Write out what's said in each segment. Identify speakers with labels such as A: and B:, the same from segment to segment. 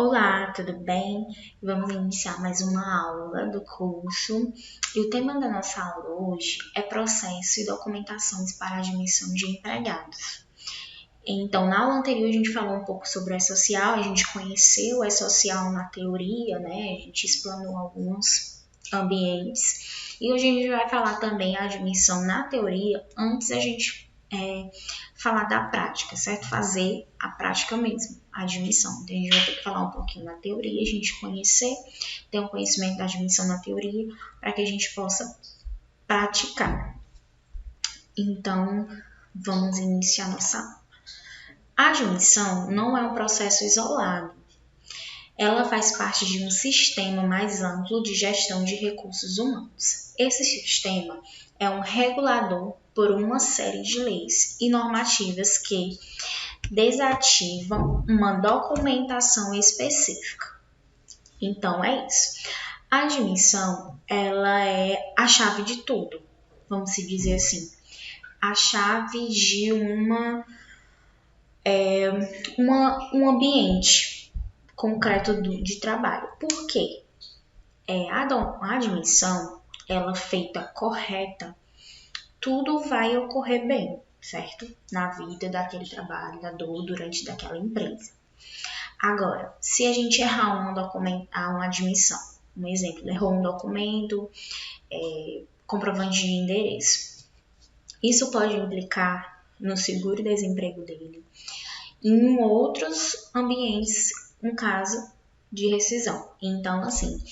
A: Olá, tudo bem? Vamos iniciar mais uma aula do curso. E o tema da nossa aula hoje é processo e documentações para admissão de empregados. Então, na aula anterior a gente falou um pouco sobre o E-Social, a gente conheceu o E-Social na teoria, né? A gente explanou alguns ambientes. E hoje a gente vai falar também a admissão na teoria, antes a gente falar da prática, certo? Fazer a prática mesmo, a admissão. Então, a gente vai ter que falar um pouquinho na teoria, a gente conhecer, ter um conhecimento da admissão na teoria, para que a gente possa praticar. Então, vamos iniciar nossa aula. A admissão não é um processo isolado. Ela faz parte de um sistema mais amplo de gestão de recursos humanos. Esse sistema é um regulador por uma série de leis e normativas que desativam uma documentação específica. Então, é isso. A admissão, ela é a chave de tudo, vamos dizer assim. A chave de um ambiente concreto de trabalho. Por quê? A admissão, ela feita correta, tudo vai ocorrer bem, certo? Na vida daquele trabalhador, durante daquela empresa. Agora, se a gente errar uma admissão, um exemplo, errou um documento, comprovante de endereço, isso pode implicar no seguro-desemprego dele, em outros ambientes, um caso de rescisão. Então, assim,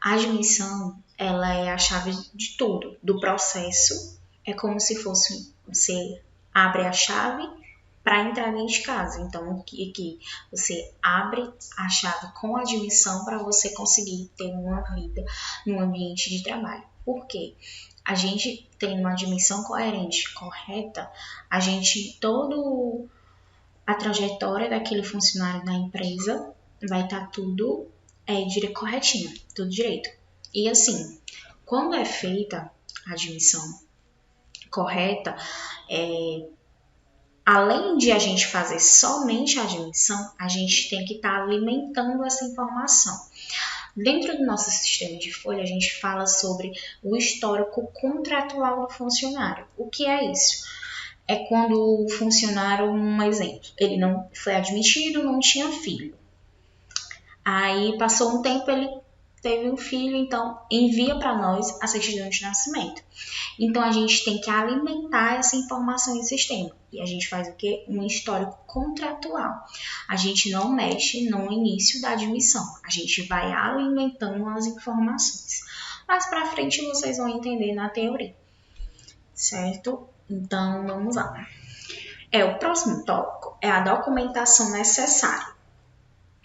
A: a admissão, ela é a chave de tudo, do processo. É como se fosse, você abre a chave para entrar dentro de casa. Então, aqui você abre a chave com a admissão para você conseguir ter uma vida no ambiente de trabalho. Por quê? A gente tem uma admissão coerente, correta, a gente, a trajetória daquele funcionário na empresa vai estar tudo corretinho, tudo direito. E assim, quando é feita a admissão correta, além de a gente fazer somente a admissão, a gente tem que estar alimentando essa informação. Dentro do nosso sistema de folha, a gente fala sobre o histórico contratual do funcionário. O que é isso? É quando o funcionário, um exemplo, ele não foi admitido, não tinha filho. Aí passou um tempo, ele teve um filho, então envia para nós a certidão de nascimento. Então a gente tem que alimentar essa informação em sistema. E a gente faz o quê? Um histórico contratual. A gente não mexe no início da admissão. A gente vai alimentando as informações. Mais para frente vocês vão entender na teoria. Certo? Então vamos lá. O próximo tópico é a documentação necessária.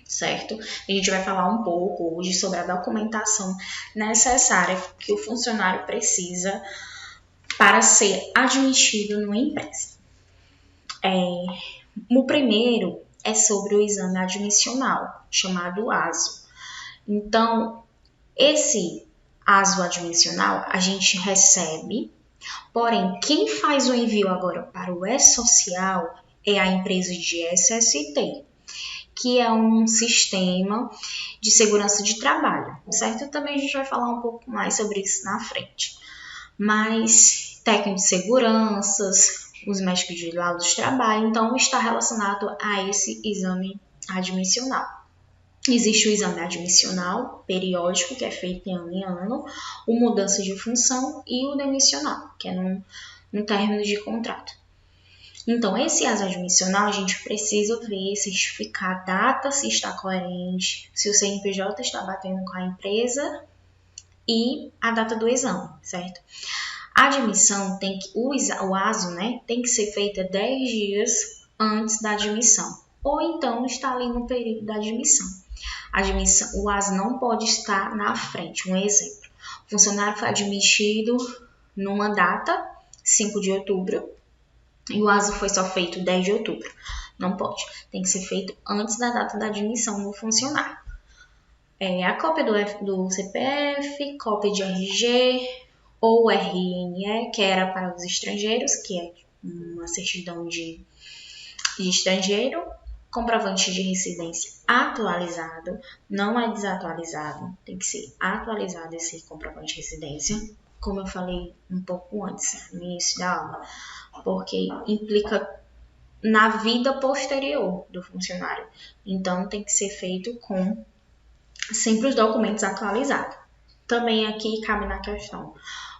A: Certo? A gente vai falar um pouco hoje sobre a documentação necessária que o funcionário precisa para ser admitido numa empresa. O primeiro é sobre o exame admissional, chamado ASO. Então, esse ASO admissional a gente recebe, porém, quem faz o envio agora para o E-Social é a empresa de SST, que é um sistema de segurança de trabalho, certo? Também a gente vai falar um pouco mais sobre isso na frente. Mas técnico de seguranças, os médicos de laudos de trabalho, então está relacionado a esse exame admissional. Existe o exame admissional periódico, que é feito em ano, o mudança de função e o demissional, que é no término de contrato. Então, esse ASO admissional, a gente precisa ver, certificar a data, se está coerente, se o CNPJ está batendo com a empresa e a data do exame, certo? A admissão o ASO, né, tem que ser feita 10 dias antes da admissão, ou então está ali no período da admissão. O ASO não pode estar na frente. Um exemplo, o funcionário foi admitido numa data, 5 de outubro, e o ASO foi só feito 10 de outubro. Não pode. Tem que ser feito antes da data da admissão do funcionário. A cópia do CPF, cópia de RG ou RNE, que era para os estrangeiros, que é uma certidão de estrangeiro, comprovante de residência atualizado, não é desatualizado, tem que ser atualizado esse comprovante de residência, como eu falei um pouco antes, no início da aula, porque implica na vida posterior do funcionário. Então, tem que ser feito com sempre os documentos atualizados. Também aqui cabe na questão,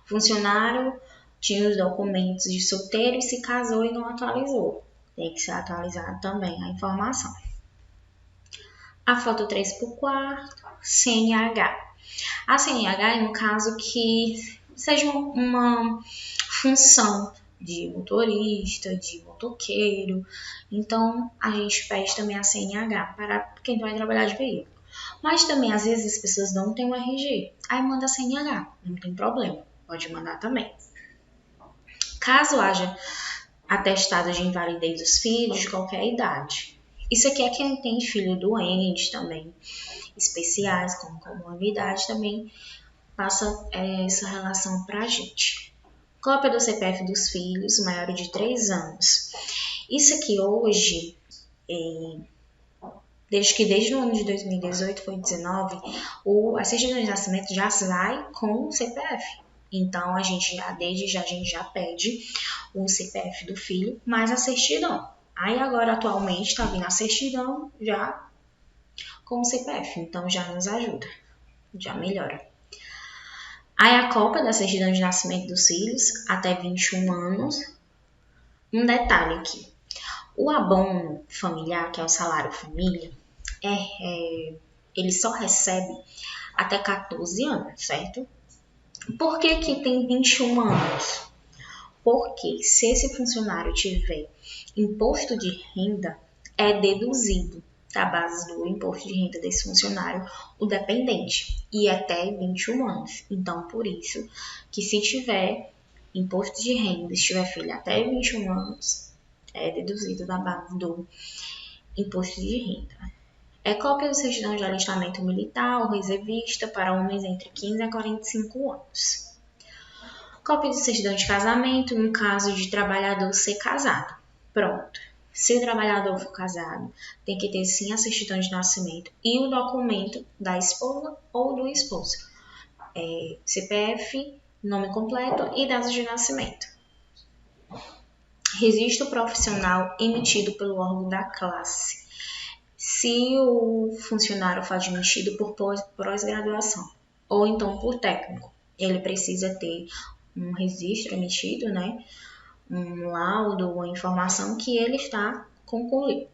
A: o funcionário tinha os documentos de solteiro e se casou e não atualizou. Tem que ser atualizado também a informação. A foto 3x4, CNH. A CNH é um caso que seja uma função de motorista, de motoqueiro. Então, a gente pede também a CNH para quem vai trabalhar de veículo. Mas também, às vezes, as pessoas não têm o RG. Aí manda a CNH, não tem problema. Pode mandar também. Caso haja atestado de invalidez dos filhos de qualquer idade. Isso aqui é quem tem filho doente também, especiais, com comorbidade, também passa essa relação para a gente. Cópia do CPF dos filhos, maior de 3 anos. Isso aqui hoje, desde o ano de 2018, foi 19, a certidão de nascimento já sai com o CPF. Então, a gente já pede o CPF do filho, mais a certidão. Aí, agora, atualmente, está vindo a certidão já com o CPF. Então, já nos ajuda, já melhora. Aí, a cópia da certidão de nascimento dos filhos, até 21 anos. Um detalhe aqui. O abono familiar, que é o salário família, ele só recebe até 14 anos, certo? Por que que tem 21 anos? Porque se esse funcionário tiver imposto de renda, é deduzido da base do imposto de renda desse funcionário o dependente, e até 21 anos. Então, por isso que se tiver imposto de renda, se tiver filho até 21 anos, é deduzido da base do imposto de renda. É cópia do certidão de alistamento militar ou reservista para homens entre 15 a 45 anos. Cópia de certidão de casamento no caso de trabalhador ser casado. Pronto. Se o trabalhador for casado, tem que ter sim a certidão de nascimento e o documento da esposa ou do esposo. CPF, nome completo e data de nascimento. Registro profissional emitido pelo órgão da classe. Se o funcionário for admitido por pós-graduação ou então por técnico, ele precisa ter um registro emitido, né? Um laudo, uma informação que ele está concluído.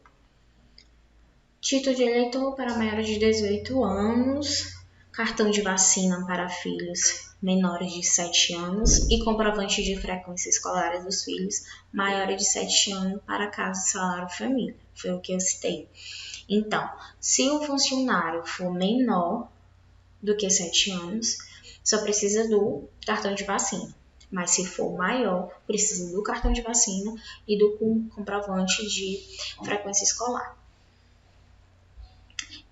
A: Título de eleitor para maiores de 18 anos, cartão de vacina para filhos menores de 7 anos e comprovante de frequência escolar dos filhos maiores de 7 anos para caso de salário família. Foi o que eu citei. Então, se o funcionário for menor do que 7 anos, só precisa do cartão de vacina. Mas se for maior, precisa do cartão de vacina e do comprovante de frequência escolar.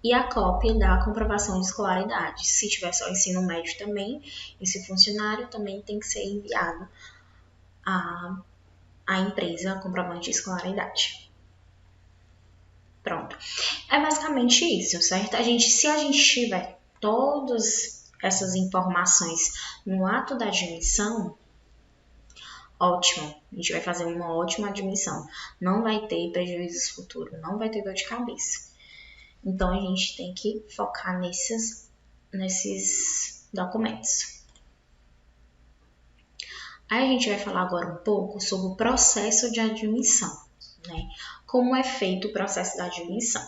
A: E a cópia da comprovação de escolaridade. Se tiver só ensino médio também, esse funcionário também tem que ser enviado à empresa a comprovante de escolaridade. Pronto. É basicamente isso, certo? Se a gente tiver todas essas informações no ato da admissão, ótimo. A gente vai fazer uma ótima admissão. Não vai ter prejuízos futuros, não vai ter dor de cabeça. Então, a gente tem que focar nesses documentos. Aí a gente vai falar agora um pouco sobre o processo de admissão, né? Como é feito o processo da admissão.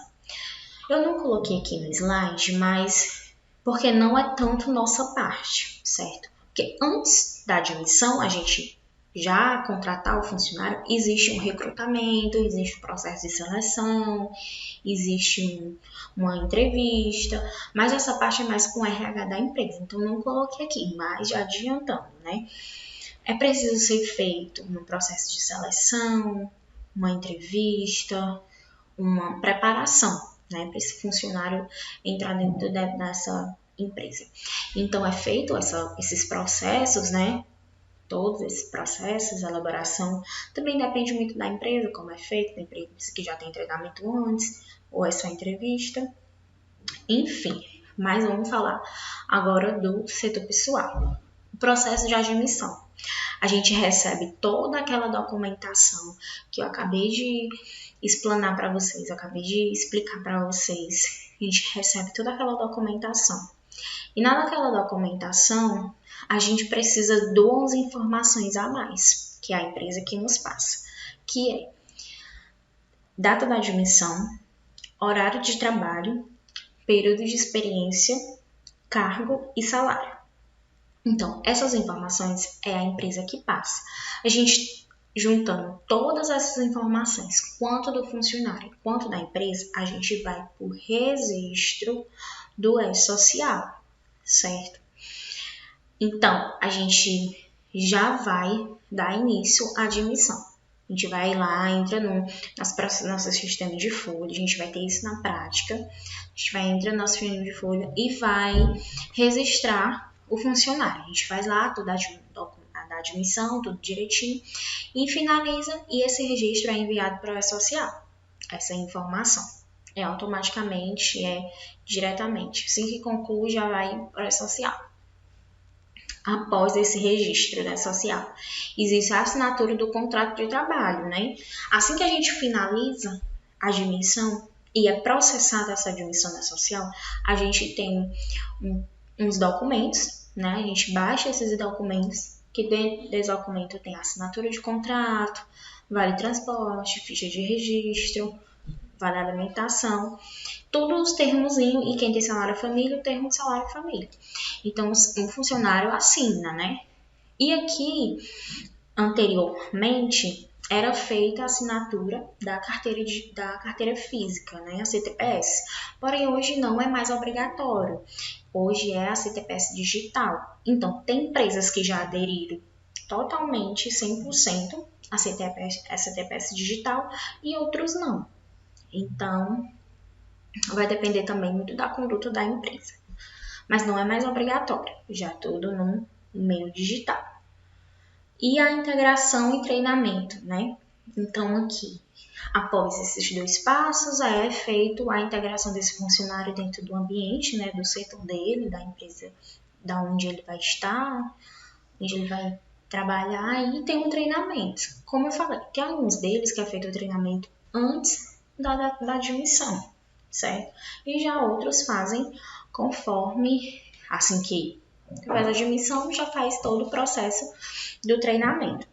A: Eu não coloquei aqui no slide, mas porque não é tanto nossa parte, certo? Porque antes da admissão, a gente já contratar o funcionário, existe um recrutamento, existe um processo de seleção, existe uma entrevista, mas essa parte é mais com o RH da empresa, então não coloquei aqui, mas já adiantando, né? É preciso ser feito um processo de seleção, uma entrevista, uma preparação, né, para esse funcionário entrar dentro dessa empresa. Então, é feito esses processos, né, todos esses processos, a elaboração, também depende muito da empresa, como é feito, tem empresas que já tem treinamento antes, ou é só entrevista, enfim. Mas vamos falar agora do setor pessoal. O processo de admissão. A gente recebe toda aquela documentação que eu acabei de explanar para vocês, eu acabei de explicar para vocês. A gente recebe toda aquela documentação. E naquela documentação, a gente precisa de 12 informações a mais, que é a empresa que nos passa, que é data da admissão, horário de trabalho, período de experiência, cargo e salário. Então, essas informações é a empresa que passa. A gente, juntando todas essas informações, quanto do funcionário, quanto da empresa, a gente vai para o registro do E-Social, certo? Então, a gente já vai dar início à admissão. A gente vai lá, entra no nosso sistema de folha, a gente vai ter isso na prática. A gente vai entrar no nosso sistema de folha e vai registrar o funcionário. A gente faz lá toda a admissão, tudo direitinho, e finaliza, e esse registro é enviado para o E-Social. Essa informação é automaticamente, diretamente. Assim que conclui, já vai para o E-Social. Após esse registro, né, social, existe a assinatura do contrato de trabalho, né? Assim que a gente finaliza a admissão e é processada essa admissão da social, a gente tem uns documentos, né? A gente baixa esses documentos, que dentro desse documento tem assinatura de contrato, vale transporte, ficha de registro, vale alimentação, todos os termozinhos, e quem tem salário família, o termo de salário família. Então, o funcionário assina, né? E aqui, anteriormente, era feita a assinatura da carteira física, né? A CTPS. Porém, hoje não é mais obrigatório. Hoje é a CTPS digital. Então, tem empresas que já aderiram totalmente, 100%, a CTPS digital e outros não. Então, vai depender também muito da conduta da empresa. Mas não é mais obrigatório, já tudo no meio digital. E a integração e treinamento, né? Então, aqui, após esses 2 passos, é feito a integração desse funcionário dentro do ambiente, né? Do setor dele, da empresa, da onde ele vai estar, onde ele vai trabalhar, e tem um treinamento. Como eu falei, tem alguns deles que é feito o treinamento antes da admissão, certo? E já outros fazem conforme, assim que faz a admissão, já faz todo o processo do treinamento.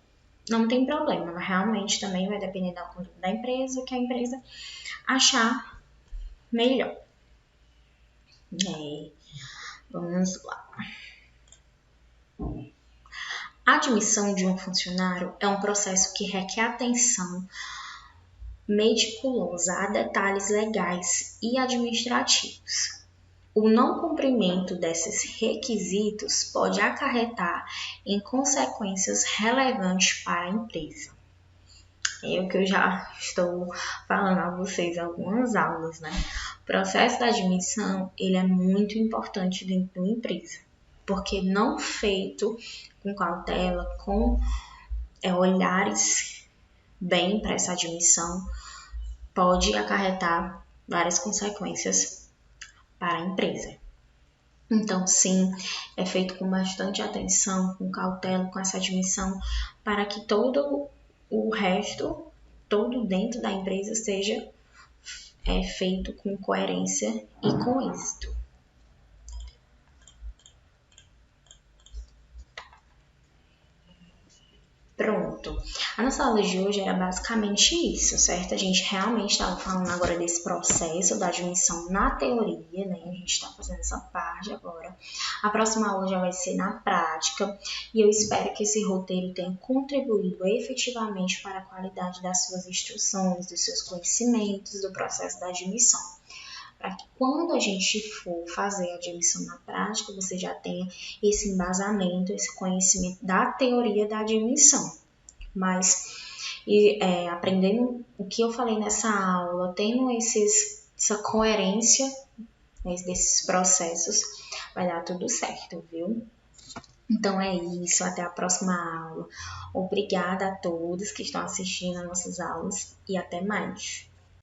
A: Não tem problema, mas realmente também vai depender da conduta da empresa, que a empresa achar melhor. Vamos lá. A admissão de um funcionário é um processo que requer atenção meticulosa a detalhes legais e administrativos. O não cumprimento desses requisitos pode acarretar em consequências relevantes para a empresa. É o que eu já estou falando a vocês em algumas aulas, né? O processo da admissão, ele é muito importante dentro de uma empresa, porque não feito com cautela, com olhares bem para essa admissão, pode acarretar várias consequências para a empresa. Então, sim, é feito com bastante atenção, com cautela, com essa admissão, para que todo o resto, todo dentro da empresa, seja feito com coerência e com êxito. Pronto. A nossa aula de hoje era basicamente isso, certo? A gente realmente estava falando agora desse processo da admissão na teoria, né? A gente está fazendo essa parte agora. A próxima aula já vai ser na prática e eu espero que esse roteiro tenha contribuído efetivamente para a qualidade das suas instruções, dos seus conhecimentos, do processo da admissão. Para que quando a gente for fazer a admissão na prática, você já tenha esse embasamento, esse conhecimento da teoria da admissão. Mas aprendendo o que eu falei nessa aula, tendo essa coerência, né, desses processos, vai dar tudo certo, viu? Então é isso, até a próxima aula. Obrigada a todos que estão assistindo às nossas aulas e até mais.